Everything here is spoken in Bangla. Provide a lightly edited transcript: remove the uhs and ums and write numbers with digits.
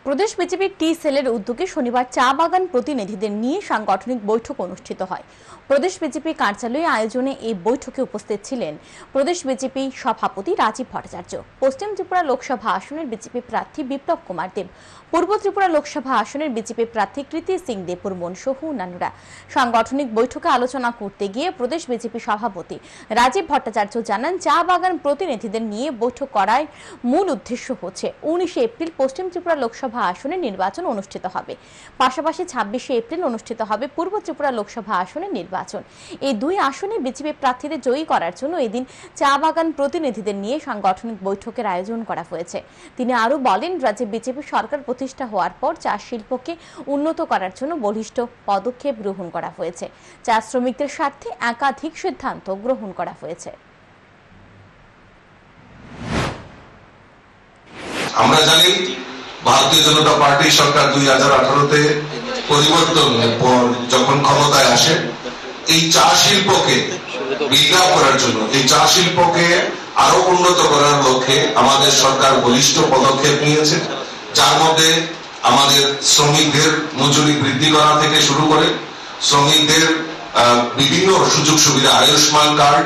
প্রদেশ বিজেপির টি সেলের উদ্যোগে শনিবার চা বাগান প্রতিনিধিদের নিয়ে সাংগঠনিক বৈঠক অনুষ্ঠিত হয়। প্রদেশ বিজেপি কার্যালয়ে আয়োজনে এই বৈঠকে উপস্থিত ছিলেন প্রদেশ বিজেপি সভাপতি রাজীব ভট্টাচার্য, পশ্চিম ত্রিপুরা লোকসভা আসনের বিজেপি প্রার্থী বিপ্লব কুমার দেব, পূর্ব ত্রিপুরা লোকসভা আসনের বিজেপি প্রার্থী কৃতি সিং দেববর্মন সহ অন্যান্যরা। সাংগঠনিক বৈঠকে আলোচনা করতে গিয়ে প্রদেশ বিজেপি সভাপতি রাজীব ভট্টাচার্য জানান, চা বাগান প্রতিনিধিদের নিয়ে বৈঠক করার মূল উদ্দেশ্য হচ্ছে 19 এপ্রিল পশ্চিম ত্রিপুরা লোকসভা আসনে নির্বাচন অনুষ্ঠিত হবে, পাশাপাশি 26 এপ্রিল অনুষ্ঠিত হবে পূর্ব ত্রিপুরা লোকসভা আসনের নির্বাচন। এই দুই আসনে বিজেপি প্রার্থীদের জয়ী করার জন্য এদিন চা বাগান প্রতিনিধিদের নিয়ে সাংগঠনিক বৈঠকের আয়োজন করা হয়েছে। তিনি আরো বলেন, রাজ্যে বিজেপি সরকার প্রতিষ্ঠা হওয়ার পর চা শিল্পকে উন্নত করার জন্য বলিষ্ঠ পদক্ষেপ গ্রহণ করা হয়েছে। চা শ্রমিকদের স্বার্থে একাধিক সিদ্ধান্ত গ্রহণ করা হয়েছে। আমরা জানি ভারতীয় জনতা পার্টি সরকার 2018-তে পরিবর্তনের পর যখন ক্ষমতায় আসে, এই চা শিল্পকে বিল্ড আপ করার জন্য, এই চা শিল্পকে আরো উন্নত করার লক্ষ্যে আমাদের সরকার বলিষ্ঠ পদক্ষেপ নিয়েছে, যার মধ্যে আমাদের শ্রমিকদের মজুরি বৃদ্ধি করা থেকে শুরু করে শ্রমিকদের বিভিন্ন সুযোগ সুবিধা, আয়ুষ্মান কার্ড,